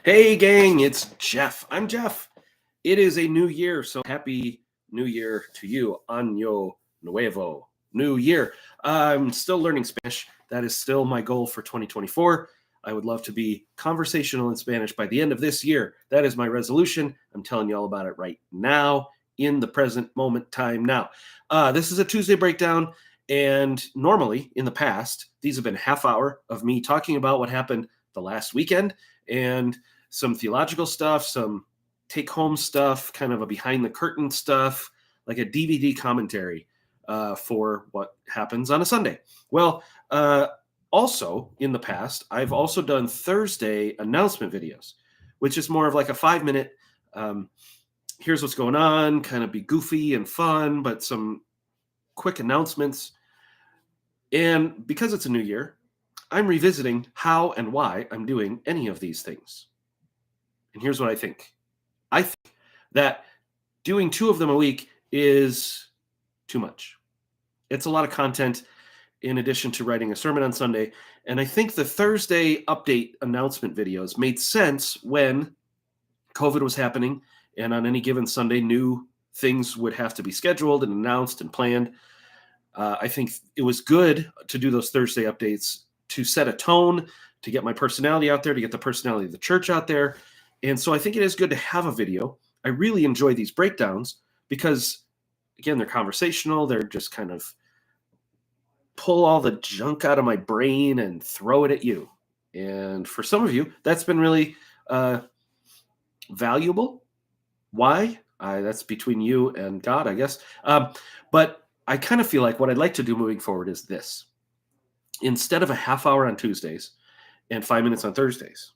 Hey, gang, it's Jeff. I'm Jeff. It is a new year, so happy new year to you. Año nuevo. New year. I'm still learning Spanish. That is still my goal for 2024. I would love to be conversational in Spanish by the end of this year. That is my resolution. I'm telling you all about it right now, in the present moment time now. This is a Tuesday breakdown, and normally in the past, these have been half hour of me talking about what happened the last weekend and some theological stuff, some take home stuff, kind of a behind the curtain stuff, like a DVD commentary for what happens on a Sunday. Well, also in the past, I've also done Thursday announcement videos, which is more of like a 5 minute, here's what's going on, kind of be goofy and fun, but some quick announcements. And because it's a new year, I'm revisiting how and why I'm doing any of these things. And here's what I think. I think that doing 2 of them a week is too much. It's a lot of content in addition to writing a sermon on Sunday. And I think the Thursday update announcement videos made sense when COVID was happening and on any given Sunday, new things would have to be scheduled and announced and planned. I think it was good to do those Thursday updates to set a tone, to get my personality out there, to get the personality of the church out there. And so I think it is good to have a video. I really enjoy these breakdowns because, again, they're conversational. They're just kind of pull all the junk out of my brain and throw it at you. And for some of you, that's been really valuable. Why? That's between you and God, I guess. But I kind of feel like what I'd like to do moving forward is this. Instead of a half hour on Tuesdays and 5 minutes on Thursdays,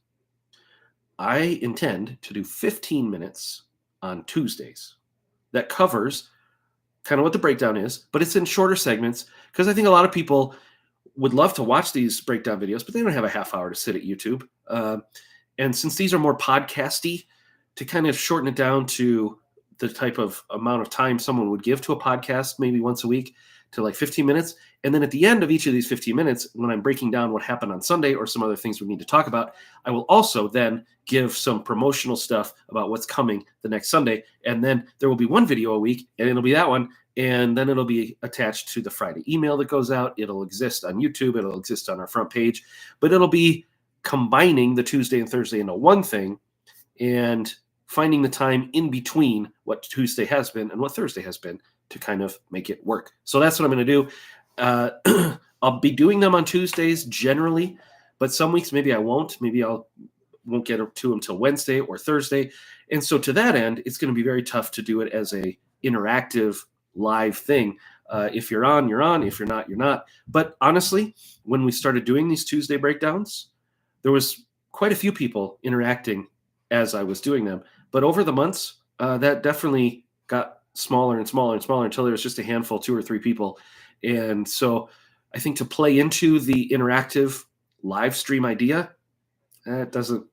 I intend to do 15 minutes on Tuesdays that covers kind of what the breakdown is, but it's in shorter segments because I think a lot of people would love to watch these breakdown videos, but they don't have a half hour to sit at YouTube. And since these are more podcasty, to kind of shorten it down to the type of amount of time someone would give to a podcast, maybe once a week, to like 15 minutes. And then at the end of each of these 15 minutes, when I'm breaking down what happened on Sunday or some other things we need to talk about, I will also then give some promotional stuff about what's coming the next Sunday. And then there will be one video a week, and it'll be that one. And then it'll be attached to the Friday email that goes out. It'll exist on YouTube. It'll exist on our front page. But it'll be combining the Tuesday and Thursday into one thing and finding the time in between what Tuesday has been and what Thursday has been to kind of make it work. So that's what I'm going to do. I'll be doing them on Tuesdays generally, but some weeks maybe I won't. Maybe I won't get to them till Wednesday or Thursday. And so to that end, it's going to be very tough to do it as a interactive live thing. If you're on, you're on. If you're not, you're not. But honestly, when we started doing these Tuesday breakdowns, there was quite a few people interacting as I was doing them. But over the months, that definitely got smaller and smaller and smaller until there was just a handful, 2 or 3 people. And so I think to play into the interactive live stream idea, that doesn't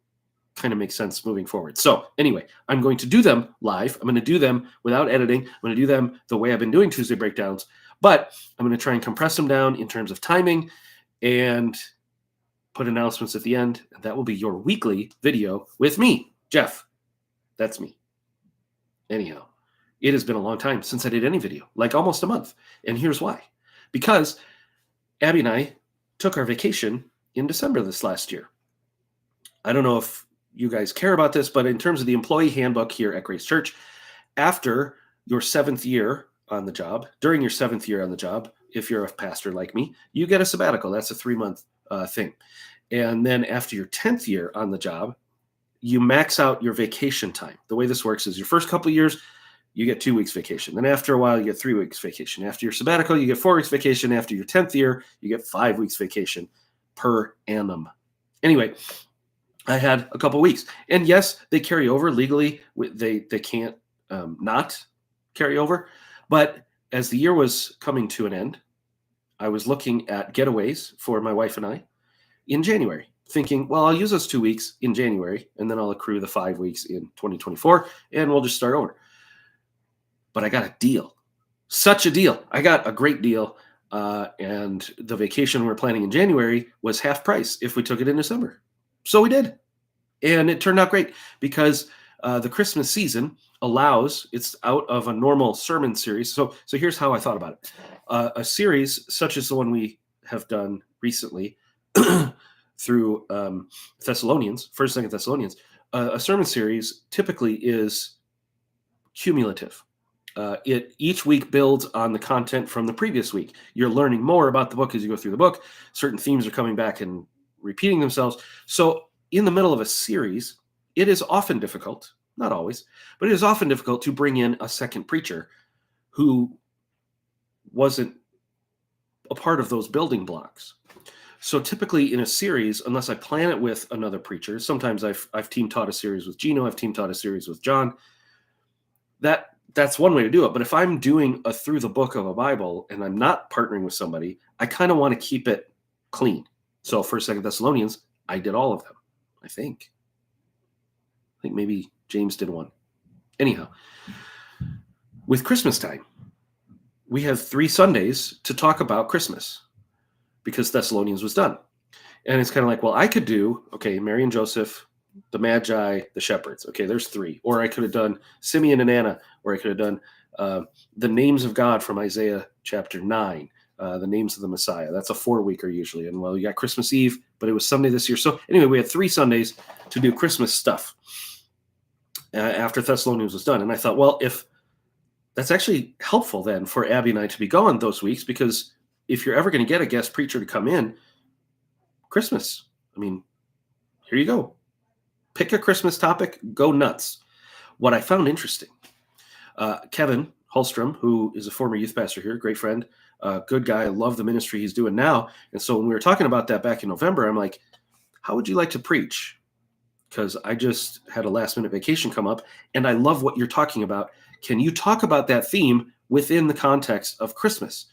kind of make sense moving forward. So anyway, I'm going to do them live. I'm going to do them without editing. I'm going to do them the way I've been doing Tuesday breakdowns, but I'm going to try and compress them down in terms of timing and put announcements at the end. That will be your weekly video with me, Jeff. That's me. Anyhow, it has been a long time since I did any video, like almost a month. And here's why. Because Abby and I took our vacation in December this last year. I don't know if you guys care about this, but in terms of the employee handbook here at Grace Church, after your 7th year on the job, during your 7th year on the job, if you're a pastor like me, you get a sabbatical. That's a 3-month thing. And then after your 10th year on the job, you max out your vacation time. The way this works is your first couple of years, you get 2 weeks vacation. Then after a while, you get 3 weeks vacation. After your sabbatical, you get 4 weeks vacation. After your 10th year, you get 5 weeks vacation per annum. Anyway, I had a couple weeks. And yes, they carry over legally. They can't not carry over. But as the year was coming to an end, I was looking at getaways for my wife and I in January, thinking, well, I'll use those 2 weeks in January, and then I'll accrue the 5 weeks in 2024, and we'll just start over. But I got a deal. Such a deal. I got a great deal. And the vacation we're planning in January was half price if we took it in December. So we did. And it turned out great because the Christmas season it's out of a normal sermon series. So here's how I thought about it. A series such as the one we have done recently through Thessalonians, 1st, 2nd Thessalonians, a sermon series typically is cumulative. It each week builds on the content from the previous week. You're learning more about the book as you go through the book. Certain themes are coming back and repeating themselves. So in the middle of a series, it is often difficult, not always, but it is often difficult to bring in a second preacher who wasn't a part of those building blocks. So typically in a series, unless I plan it with another preacher, sometimes I've team taught a series with Gino, I've team taught a series with John. That's one way to do it. But if I'm doing a through the book of a Bible and I'm not partnering with somebody, I kind of want to keep it clean. So 1st, 2nd Thessalonians, I did all of them, I think. I think maybe James did one. Anyhow, with Christmas time, we have 3 Sundays to talk about Christmas because Thessalonians was done. And it's kind of like, well, I could do, okay, Mary and Joseph, the Magi, the shepherds. Okay, there's 3. Or I could have done Simeon and Anna, or I could have done the names of God from Isaiah chapter 9, the names of the Messiah. That's a 4-weeker usually. And well, you got Christmas Eve, but it was Sunday this year. So anyway, we had 3 Sundays to do Christmas stuff after Thessalonians was done. And I thought, well, if that's actually helpful then for Abby and I to be gone those weeks, because if you're ever going to get a guest preacher to come in, Christmas, I mean, here you go. Pick a Christmas topic, go nuts. What I found interesting, Kevin Holstrom, who is a former youth pastor here, great friend, good guy, I love the ministry he's doing now. And so when we were talking about that back in November, I'm like, how would you like to preach? Because I just had a last minute vacation come up and I love what you're talking about. Can you talk about that theme within the context of Christmas?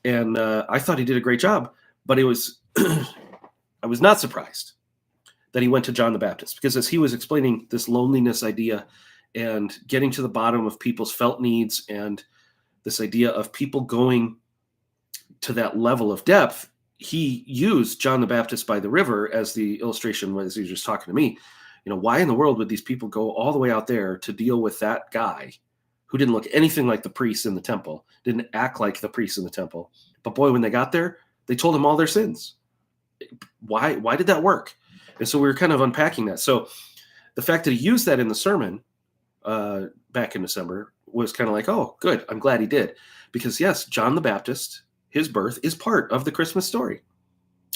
And I thought he did a great job, but it was, I was not surprised that he went to John the Baptist, because as he was explaining this loneliness idea and getting to the bottom of people's felt needs and this idea of people going to that level of depth, he used John the Baptist by the river as the illustration as he was just talking to me. You know, why in the world would these people go all the way out there to deal with that guy who didn't look anything like the priests in the temple, didn't act like the priests in the temple? But boy, when they got there, they told him all their sins. Why did that work? And so we were kind of unpacking that. So the fact that he used that in the sermon back in December was kind of like, oh, good. I'm glad he did. Because yes, John the Baptist, his birth is part of the Christmas story.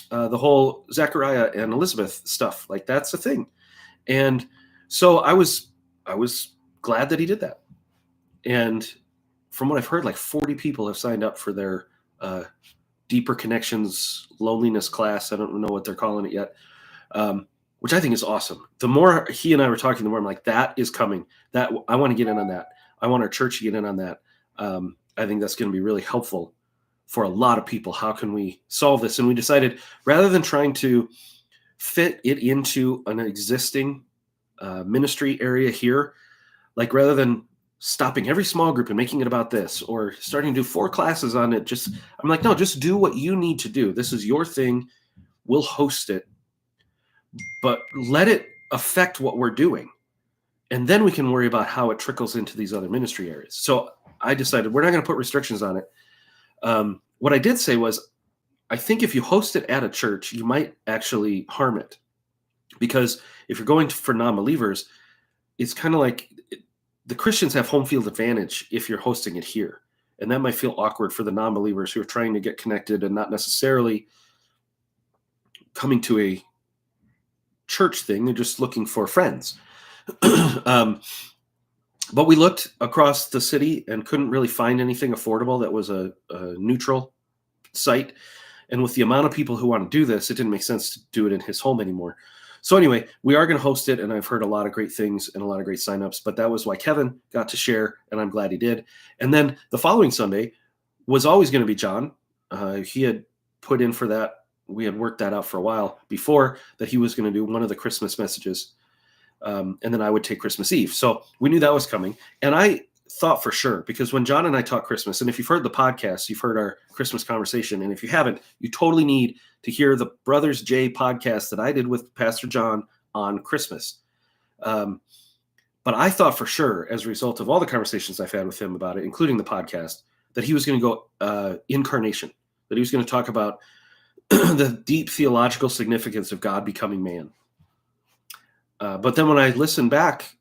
The whole Zechariah and Elizabeth stuff, like that's a thing. And so I was glad that he did that. And from what I've heard, like 40 people have signed up for their Deeper Connections loneliness class. I don't know what they're calling it yet. Which I think is awesome. The more he and I were talking, the more I'm like, that is coming. That I want to get in on that. I want our church to get in on that. I think that's going to be really helpful for a lot of people. How can we solve this? And we decided, rather than trying to fit it into an existing ministry area here, like rather than stopping every small group and making it about this, or starting to do 4 classes on it, I'm like, no, just do what you need to do. This is your thing. We'll host it, but let it affect what we're doing. And then we can worry about how it trickles into these other ministry areas. So I decided we're not going to put restrictions on it. What I did say was, I think if you host it at a church, you might actually harm it. Because if you're going for non-believers, it's kind of like the Christians have home field advantage if you're hosting it here. And that might feel awkward for the non-believers who are trying to get connected and not necessarily coming to a church thing. They're just looking for friends. But we looked across the city and couldn't really find anything affordable that was a neutral site. And with the amount of people who want to do this, it didn't make sense to do it in his home anymore. So anyway, we are going to host it, and I've heard a lot of great things and a lot of great signups, but that was why Kevin got to share, and I'm glad he did. And then the following Sunday was always going to be John. He had put in for that. We had worked that out for a while before, that he was going to do one of the Christmas messages. And then I would take Christmas Eve. So we knew that was coming. And I thought for sure, because when John and I talk Christmas, and if you've heard the podcast, you've heard our Christmas conversation. And if you haven't, you totally need to hear the Brothers J podcast that I did with Pastor John on Christmas. Um, but I thought for sure, as a result of all the conversations I've had with him about it, including the podcast, that he was going to go incarnation, that he was going to talk about the deep theological significance of God becoming man. But then when I listened back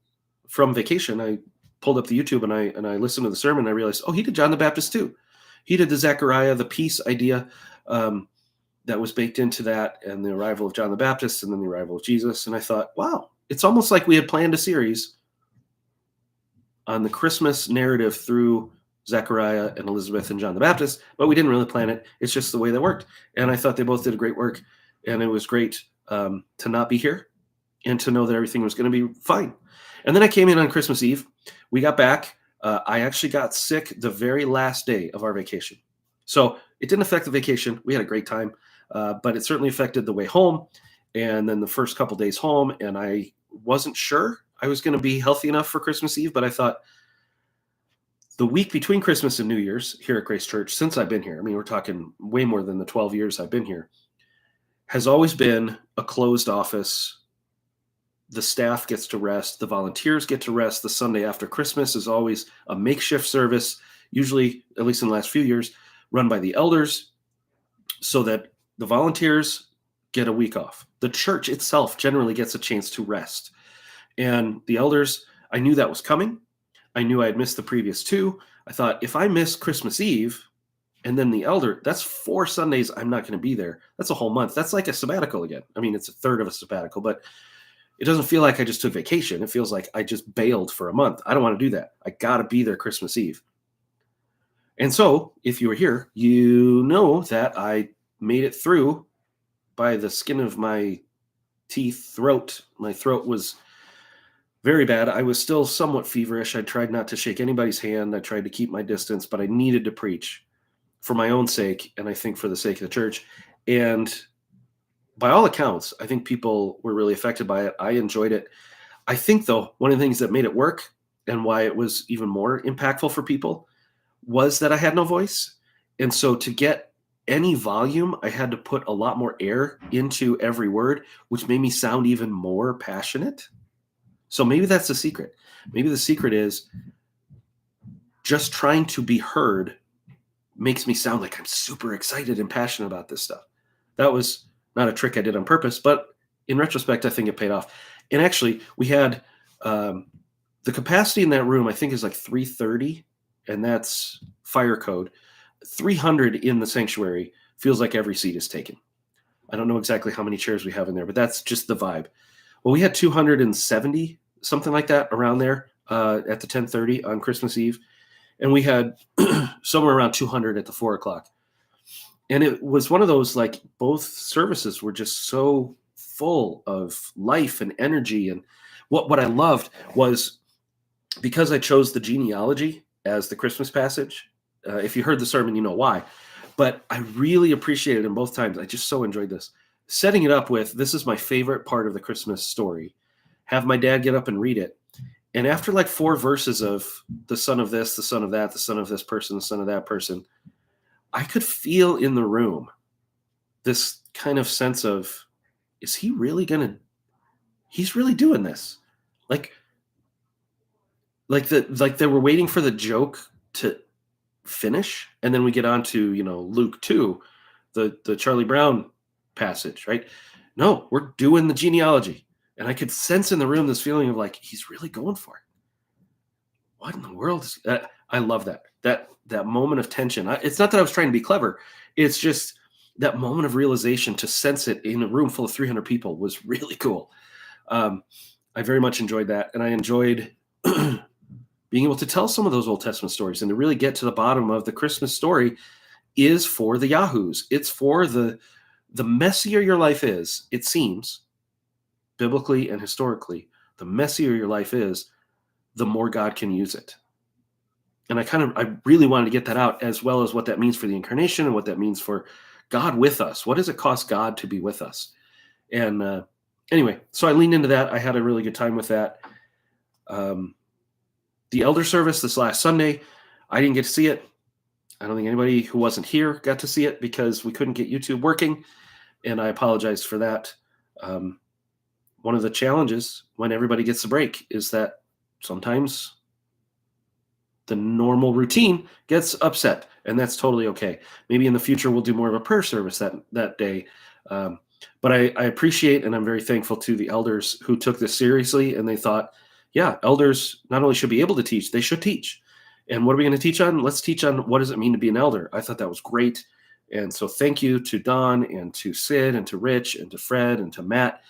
from vacation, I pulled up the YouTube and I listened to the sermon. And I realized, oh, he did John the Baptist too. He did the Zechariah, the peace idea that was baked into that, and the arrival of John the Baptist, and then the arrival of Jesus. And I thought, wow, it's almost like we had planned a series on the Christmas narrative through Zechariah and Elizabeth and John the Baptist, but we didn't really plan it. It's just the way that worked. And I thought they both did a great work, and it was great to not be here and to know that everything was going to be fine. And then I came in on Christmas Eve. We got back. I actually got sick the very last day of our vacation. So it didn't affect the vacation. We had a great time, but it certainly affected the way home. And then the first couple days home, and I wasn't sure I was going to be healthy enough for Christmas Eve, but I thought the week between Christmas and New Year's here at Grace Church, since I've been here, I mean, we're talking way more than the 12 years I've been here, has always been a closed office. The staff gets to rest. The volunteers get to rest. The Sunday after Christmas is always a makeshift service, usually, at least in the last few years, run by the elders so that the volunteers get a week off. The church itself generally gets a chance to rest. And the elders, I knew that was coming. I knew I had missed the previous two. I thought, if I miss Christmas Eve and then the elder, that's 4 Sundays I'm not going to be there. That's a whole month. That's like a sabbatical again. I mean, it's a third of a sabbatical, but it doesn't feel like I just took vacation. It feels like I just bailed for a month. I don't want to do that. I got to be there Christmas Eve. And so if you were here, you know that I made it through by the skin of my teeth, throat. My throat was very bad. I was still somewhat feverish. I tried not to shake anybody's hand. I tried to keep my distance, but I needed to preach for my own sake, and I think for the sake of the church. And by all accounts, I think people were really affected by it. I enjoyed it. I think, though, one of the things that made it work and why it was even more impactful for people was that I had no voice. And so to get any volume, I had to put a lot more air into every word, which made me sound even more passionate. So maybe that's the secret. Maybe the secret is just trying to be heard makes me sound like I'm super excited and passionate about this stuff. That was not a trick I did on purpose, but in retrospect, I think it paid off. And actually, we had the capacity in that room, I think, is like 330, and that's fire code. 300 in the sanctuary feels like every seat is taken. I don't know exactly how many chairs we have in there, but that's just the vibe. Well, we had 270, something like that, around there at the 10:30 on Christmas Eve. And we had somewhere around 200 at the 4 o'clock. And it was one of those, like, both services were just so full of life and energy. And what I loved was, because I chose the genealogy as the Christmas passage, if you heard the sermon, you know why. But I really appreciated it in both times. I just so enjoyed this. Setting it up with, this is my favorite part of the Christmas story. Have my dad get up and read it. And after like 4 verses of the son of this, the son of that, the son of this person, the son of that person, I could feel in the room this kind of sense of, is he really he's really doing this? Like they were waiting for the joke to finish. And then we get on to, Luke 2, the Charlie Brown passage, right? No, we're doing the genealogy. And I could sense in the room this feeling of like, he's really going for it. What in the world is that? I love that moment of tension. It's not that I was trying to be clever. It's just that moment of realization, to sense it in a room full of 300 people was really cool. I very much enjoyed that. And I enjoyed being able to tell some of those Old Testament stories and to really get to the bottom of the Christmas story is for the yahoos. It's for the messier your life is, it seems, biblically and historically, the messier your life is, the more God can use it. And I really wanted to get that out, as well as what that means for the incarnation and what that means for God with us. What does it cost God to be with us? And anyway, so I leaned into that. I had a really good time with that. The elder service this last Sunday, I didn't get to see it. I don't think anybody who wasn't here got to see it because we couldn't get YouTube working. And I apologize for that. one of the challenges when everybody gets a break is that sometimes the normal routine gets upset, and that's totally okay. Maybe in the future we'll do more of a prayer service that day. Um, but I appreciate and I'm very thankful to the elders who took this seriously and they thought, yeah, elders not only should be able to teach, they should teach. And what are we going to teach on? Let's teach on what does it mean to be an elder. I thought that was great. And so thank you to Don and to Sid and to Rich and to Fred and to Matt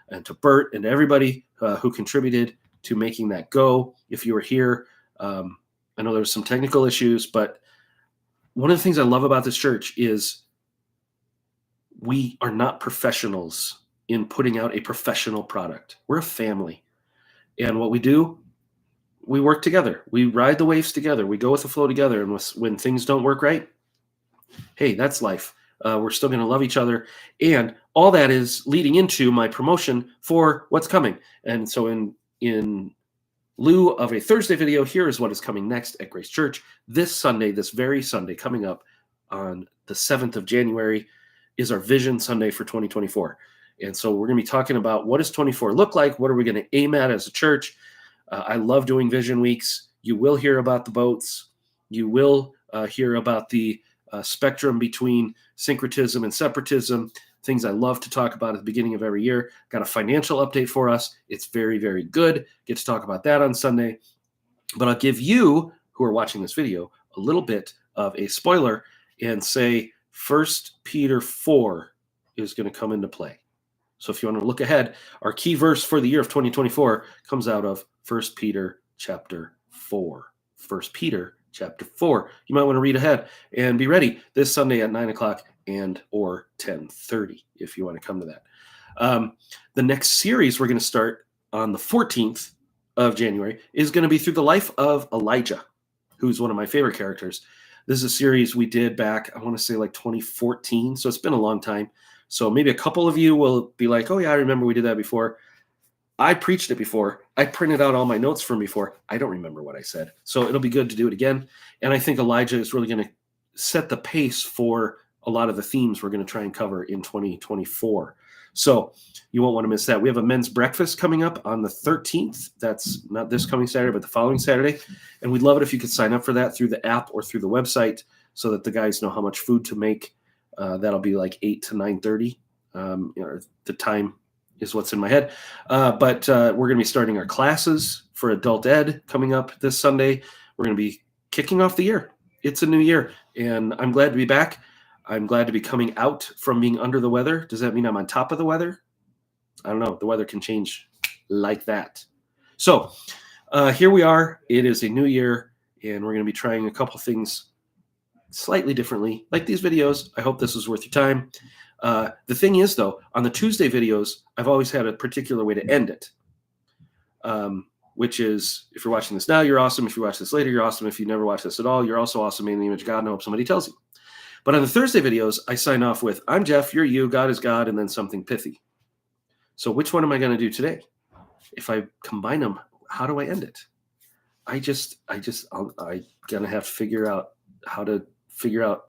and to Bert and to everybody who contributed to making that go. If you were here, I know there was some technical issues, but one of the things I love about this church is we are not professionals in putting out a professional product. We're a family. And what we do, we work together. We ride the waves together. We go with the flow together. And when things don't work right, hey, that's life. We're still going to love each other. And all that is leading into my promotion for what's coming. And so in lieu of a Thursday video, here is what is coming next at Grace Church. This Sunday, this very Sunday, coming up on the 7th of January, is our Vision Sunday for 2024. And so we're going to be talking about what does 24 look like? What are we going to aim at as a church? I love doing Vision Weeks. You will hear about the boats. You will hear about the spectrum between syncretism and separatism, things I love to talk about at the beginning of every year. Got a financial update for us. It's very, very good. Get to talk about that on Sunday. But I'll give you, who are watching this video, a little bit of a spoiler and say 1 Peter 4 is going to come into play. So if you want to look ahead, our key verse for the year of 2024 comes out of 1 Peter chapter 4. 1 Peter chapter 4. You might want to read ahead and be ready this Sunday at 9 o'clock and or 10:30 if you want to come to that. The next series we're going to start on the 14th of January is going to be through the life of Elijah, who's one of my favorite characters. This is a series we did back, I want to say like 2014. So it's been a long time. So maybe a couple of you will be like, oh yeah, I remember we did that before. I preached it before. I printed out all my notes from before. I don't remember what I said. So it'll be good to do it again. And I think Elijah is really going to set the pace for a lot of the themes we're going to try and cover in 2024. So you won't want to miss that. We have a men's breakfast coming up on the 13th. That's not this coming Saturday, but the following Saturday. And we'd love it if you could sign up for that through the app or through the website so that the guys know how much food to make. That'll be like 8 to 9:30. The time is what's in my head. But we're going to be starting our classes for adult ed coming up this Sunday. We're going to be kicking off the year. It's a new year, and I'm glad to be back. I'm glad to be coming out from being under the weather. Does that mean I'm on top of the weather? I don't know. The weather can change like that. So here we are. It is a new year, and we're going to be trying a couple things slightly differently, like these videos. I hope this was worth your time. The thing is, though, on the Tuesday videos, I've always had a particular way to end it, which is, if you're watching this now, you're awesome. If you watch this later, you're awesome. If you never watch this at all, you're also awesome, made in the image of God, and I hope somebody tells you. But on the Thursday videos, I sign off with, I'm Jeff, you're you, God is God, and then something pithy. So which one am I going to do today? If I combine them, how do I end it? I'm going to have to figure out how to figure out